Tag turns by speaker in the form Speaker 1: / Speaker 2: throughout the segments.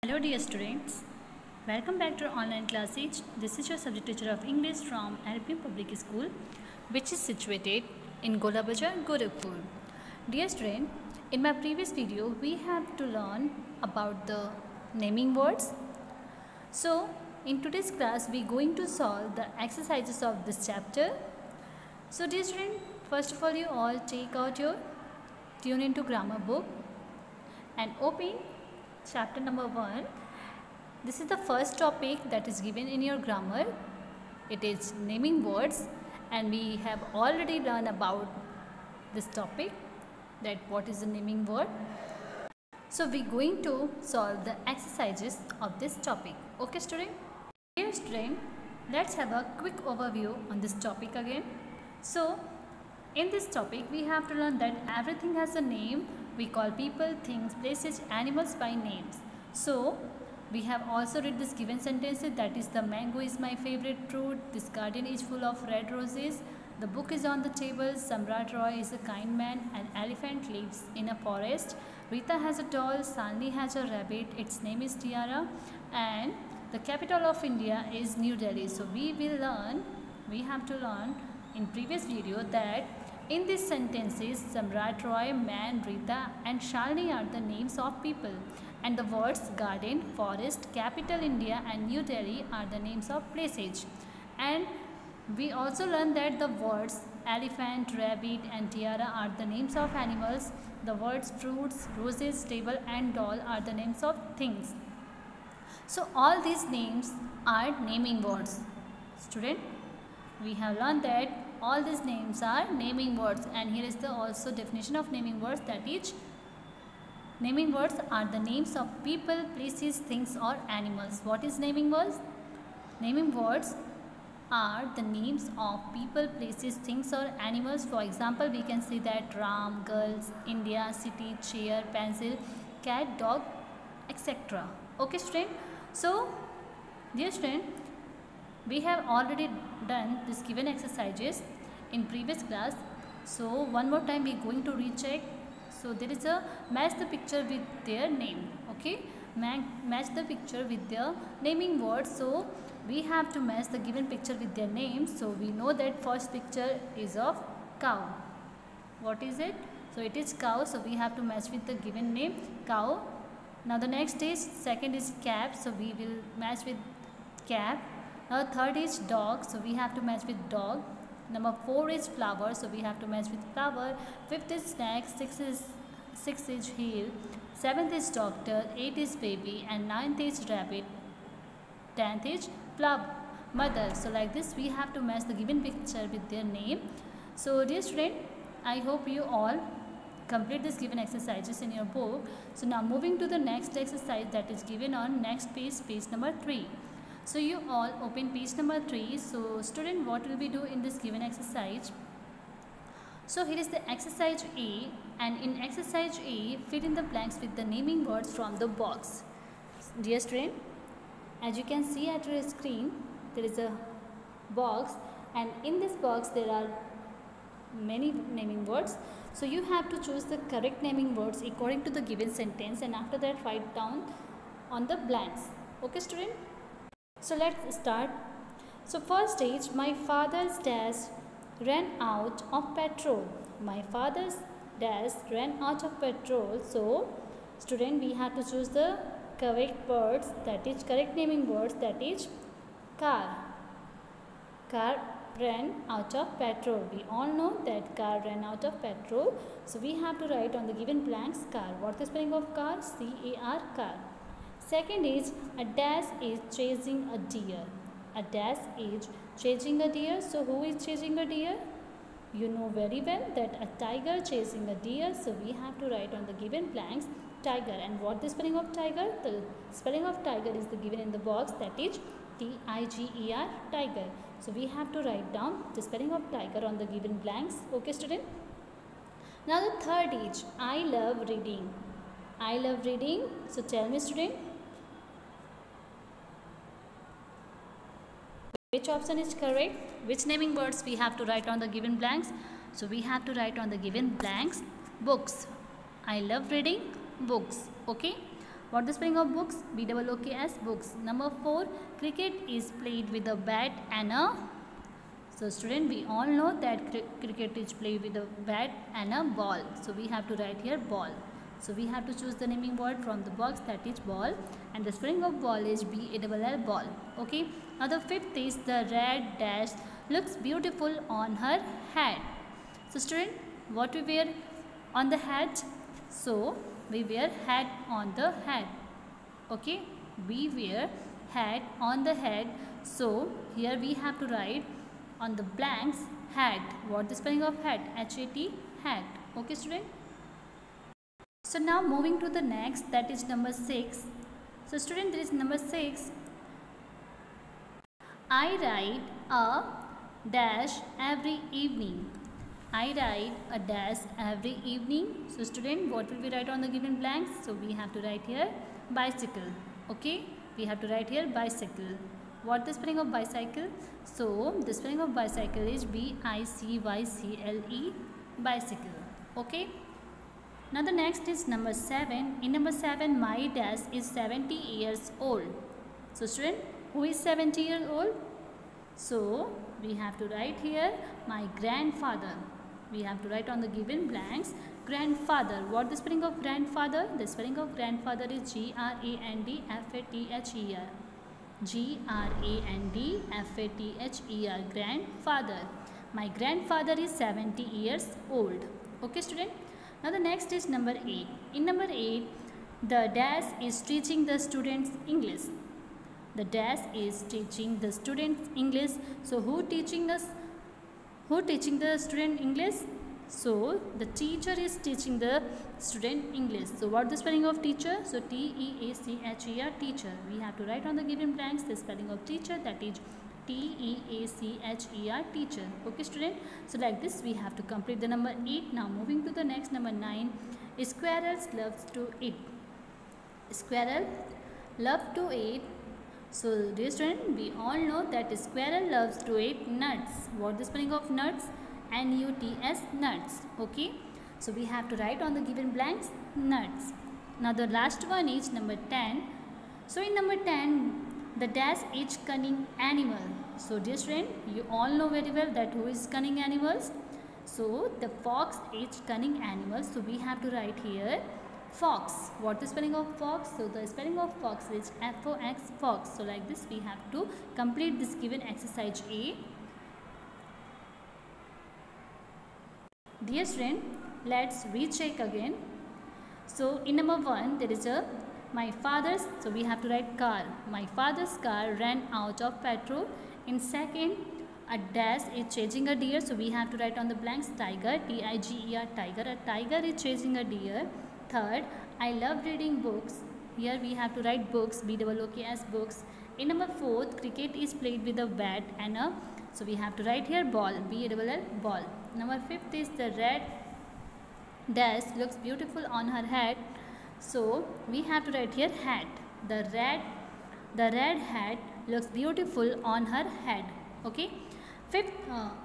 Speaker 1: Hello dear students, welcome back to our online classes. This is your subject teacher of English from LPM Public School, which is situated in Gola Bazar, Gorakhpur. Dear student, in my previous video we have to learn about the naming words. So in today's class we are going to solve the exercises of this chapter. So dear student, first of all you all take out your Tune Into Grammar book and open chapter number 1. This is the first topic that is given in your grammar. It is naming words, and we have already learned about this topic, that what is the naming word. So we are going to solve the exercises of this topic. Okay student? Dear student, let's have a quick overview on this topic again. So in this topic we have to learn that everything has a name. We call people, things, places, animals by names. So we have also read this given sentences, that is, the mango is my favorite fruit, this garden is full of red roses, the book is on the table, Samrat Roy is a kind man, an elephant lives in a forest, Rita has a doll, Shalini has a rabbit, its name is Tiara, and the capital of India is New Delhi. So we have to learn in previous video that in these sentences, Samrat Roy, man, Rita and Shalini are the names of people, and the words garden, forest, capital India and New Delhi are the names of places. And we also learned that the words elephant, rabbit and tiara are the names of animals. The words fruits, roses, table and doll are the names of things. So all these names are naming words. Student, we have learned that all these names are naming words, and here is the also definition of naming words, that is, naming words are the names of people, places, things or animals. What is naming words? Naming words are the names of people, places, things or animals. For example, we can say that Ram, girls, India, city, chair, pencil, cat, dog, etc. Okay student? So dear student, we have already done this given exercises in previous class. So one more time we are going to recheck. So there is a match the picture with their name. Okay, match the picture with their naming words. So we have to match the given picture with their name. So we know that first picture is of cow. What is it? So it is cow. So we have to match with the given name, cow. Now the next is, second is cap. So we will match with cap. Now third is dog, so we have to match with dog. Number 4 is flower, so we have to match with flower. 5th is snack, 6 is heel, 7th is doctor, 8 is baby and 9th is rabbit, 10th is flower, mother. So like this we have to match the given picture with their name. So dear student, I hope you all complete this given exercises in your book. So now moving to the next exercise that is given on next page, page number 3. So you all open page number 3. So student, what will we do in this given exercise? So here is the exercise A, and in exercise A, fill in the blanks with the naming words from the box. Dear student, as you can see at your screen, there is a box, and in this box there are many naming words. So you have to choose the correct naming words according to the given sentence, and after that write down on the blanks. Okay student? So let's start. So first is, my father's dash ran out of petrol. My father's dash ran out of petrol. So student, we have to choose the correct words, that is correct naming words, that is car. Car ran out of petrol. We all know that car ran out of petrol. So we have to write on the given blanks car. What is the spelling of car? C-A-R, car. Second is, a dash is chasing a deer. A dash is chasing a deer. So who is chasing a deer? You know very well that a tiger chasing a deer. So we have to write on the given blanks tiger. And what the spelling of tiger? The spelling of tiger is the given in the box, that is T-I-G-E-R, tiger. So we have to write down the spelling of tiger on the given blanks. Okay student? Now the third is, I love reading. I love reading. So tell me student, which option is correct? Which naming words we have to write on the given blanks? So we have to write on the given blanks books. I love reading books. Okay. What the spelling of books? BOOKS, books. Number 4, cricket is played with a bat and a. So student, we all know that cricket is played with a bat and a ball. So we have to write here ball. So we have to choose the naming word from the box, that is ball, and the spelling of ball is BALL, ball. Okay. Now the 5th is the red dash looks beautiful on her hat. So student, what we wear on the hat? So we wear hat on the head. Okay, we wear hat on the head. So here we have to write on the blanks hat. What the spelling of hat? HAT, hat. Okay student. So now moving to the next, that is number 6. So student, there is number 6. I write a dash every evening. I write a dash every evening. So student, what will we write on the given blanks? So we have to write here bicycle. Okay, we have to write here bicycle. What the spelling of bicycle? So the spelling of bicycle is BICYCLE, bicycle. Okay. Now the next is number 7. In number 7, my dash is 70 years old. So student, who is 70 years old? So we have to write here my grandfather. We have to write on the given blanks grandfather. What the spelling of grandfather? The spelling of grandfather is GRANDFATHER. GRANDFATHER, grandfather. My grandfather is 70 years old. Okay student. Now the next is number 8. In number 8, the dash is teaching the students English. The dash is teaching the students English. So who teaching the student English? So the teacher is teaching the student English. So what the spelling of teacher? So TEACHER, teacher. We have to write on the given blanks the spelling of teacher, that is TEACHER, teacher. Okay student. So like this we have to complete the number 8. Now moving to the next, number 9. Squirrels loves to eat. Squirrel love to eat. So dear student, we all know that squirrel loves to eat nuts. What the spelling of nuts? NUTS, nuts. Okay. So we have to write on the given blanks nuts. Now the last one is number 10. So in number 10, the dash is cunning animal. So dear student, you all know very well that who is cunning animals. So the fox is cunning animal. So we have to write here fox. What the spelling of fox? So the spelling of fox is FOX, fox. So like this we have to complete this given exercise A. Dear student, let's recheck again. So in number 1, there is a my father's, so we have to write car. My father's car ran out of petrol. In second, a dash is chasing a deer. So we have to write on the blanks tiger, TIGER, tiger. A tiger is chasing a deer. Third, I love reading books. Here we have to write books, BOOKS, books. In number 4th, cricket is played with a bat and a, so we have to write here ball, BALL, ball. Number 5th is the red dash looks beautiful on her head. So we have to write here hat. The red hat looks beautiful on her head. Okay. Fifth,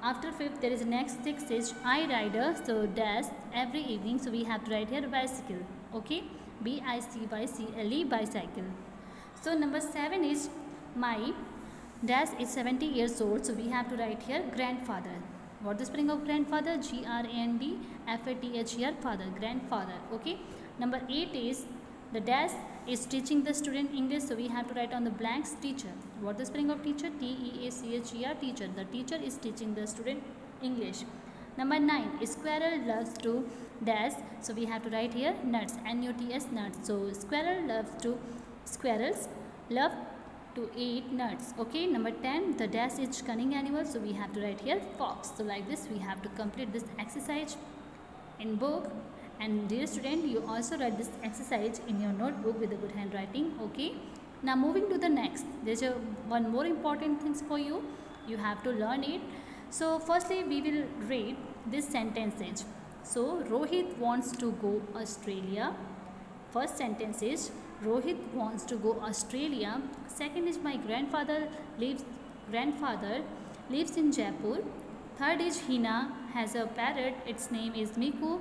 Speaker 1: after 5th there is the next 6 is I rider. So dash every evening. So we have to write here bicycle. Okay. BICYCLE, bicycle. So number 7 is my dash is 70 years old. So we have to write here grandfather. What the spelling of grandfather? GRANDFATHER, father, grandfather. Okay. Number 8 is the dash is teaching the student English. So we have to write on the blanks teacher. What the spelling of teacher? TEACHER, teacher. The teacher is teaching the student English. Number 9, squirrel loves to dash. So we have to write here nuts, NUTS, nuts. So squirrels love to eat nuts. Okay. Number 10, the dash is cunning animal. So we have to write here fox. So like this we have to complete this exercise in book. And dear student, you also write this exercise in your notebook with a good handwriting. Okay. Now moving to the next, there's one more important thing for you. You have to learn it. So firstly we will read this sentences. So Rohit wants to go Australia. First sentence is Rohit wants to go Australia. Second is my grandfather lives in Jaipur. Third is Hina has a parrot. Its name is Miku.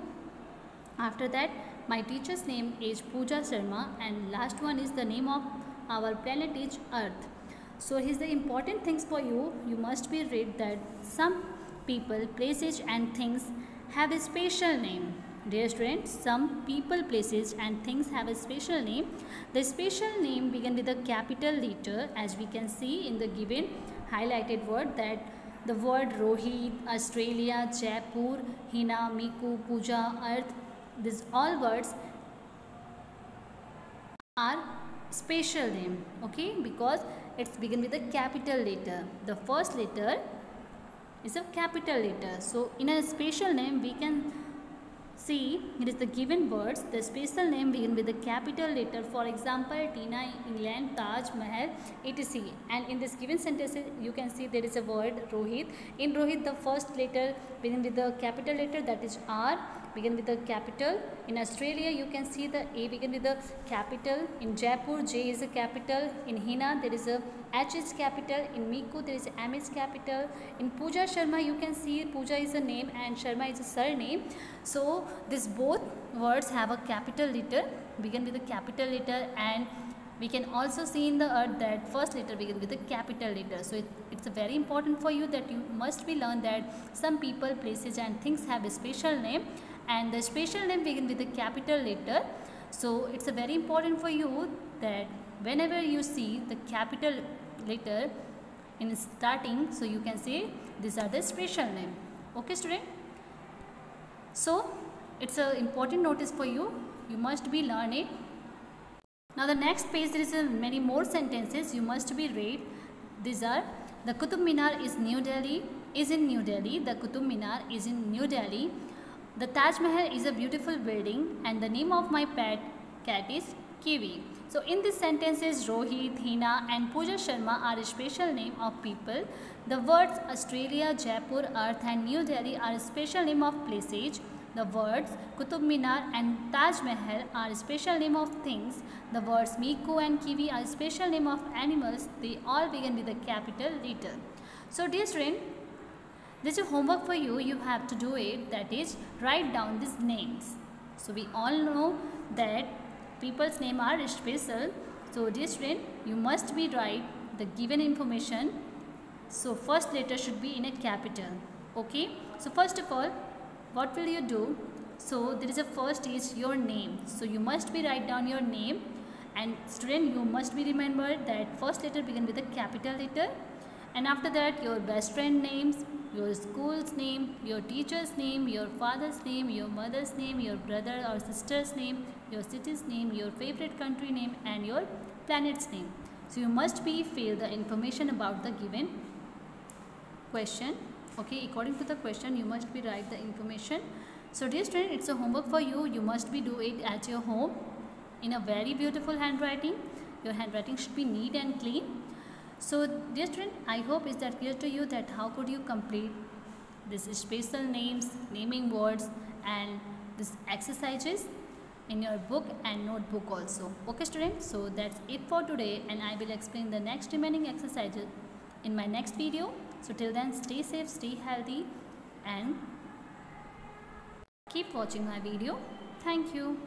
Speaker 1: After that, My teacher's name is Pooja Sharma, and last one is the name of our planet is Earth. So here's the important things for you. You must be read that some people, places and things have a special name. Dear students, some people, places and things have a special name. The special name begin with a capital letter, as we can see in the given highlighted word, that the word Rohit, Australia, Jaipur, Hina, Miku, Pooja, Earth, these all words are special name, okay, because it's begin with a capital letter. The first letter is a capital letter. So in a special name we can see it is the given words. The special name begin with a capital letter. For example, Tina, England, Taj Mahal, etc. And in this given sentence you can see there is a word Rohit. In Rohit the first letter begin with the capital letter, that is R, begin with the capital. In Australia you can see the A begin with the capital. In Jaipur J is a capital. In Hina there is a H is capital. In Miku there is a M is capital. In Pooja Sharma you can see Pooja is a name and Sharma is a surname. So these both words have a capital letter, begin with a capital letter, and we can also see in the Earth that first letter begin with a capital letter. So it's very important for you that you must be learn that some people, places and things have a special name, and the special name begin with a capital letter. So it's a very important for you that whenever you see the capital letter in starting, so you can say these are the special name. Okay student? So it's an important notice for you. You must be learn it. Now the next page there is many more sentences you must be read. These are: the Qutub Minar is in New Delhi. The Qutub Minar is in New Delhi. The Taj Mahal is a beautiful building, and the name of my pet cat is Kiwi. So in these sentences, Rohit, Hina and Pooja Sharma are a special name of people. The words Australia, Jaipur, Earth and New Delhi are a special name of places. The words Qutub Minar and Taj Mahal are a special name of things. The words Miku and Kiwi are a special name of animals. They all begin with a capital letter. So dear student, this is homework for you. You have to do it. That is, write down these names. So we all know that people's name are special. So dear student, you must be write the given information. So first letter should be in a capital. Okay. So first of all, what will you do? So there is a first is your name. So you must be write down your name, and student, you must be remember that first letter begin with a capital letter, and after that your best friend names, your school's name, your teacher's name, your father's name, your mother's name, your brother or sister's name, your city's name, your favorite country name and your planet's name. So you must be fill the information about the given question. Okay, according to the question you must be write the information. So dear student, it's a homework for you. You must be do it at your home in a very beautiful handwriting. Your handwriting should be neat and clean. So dear student, I hope is that clear to you that how could you complete this special names, naming words and this exercises in your book and notebook also. Okay students, so that's it for today, and I will explain the next remaining exercises in my next video. So till then, stay safe, stay healthy and keep watching my video. Thank you.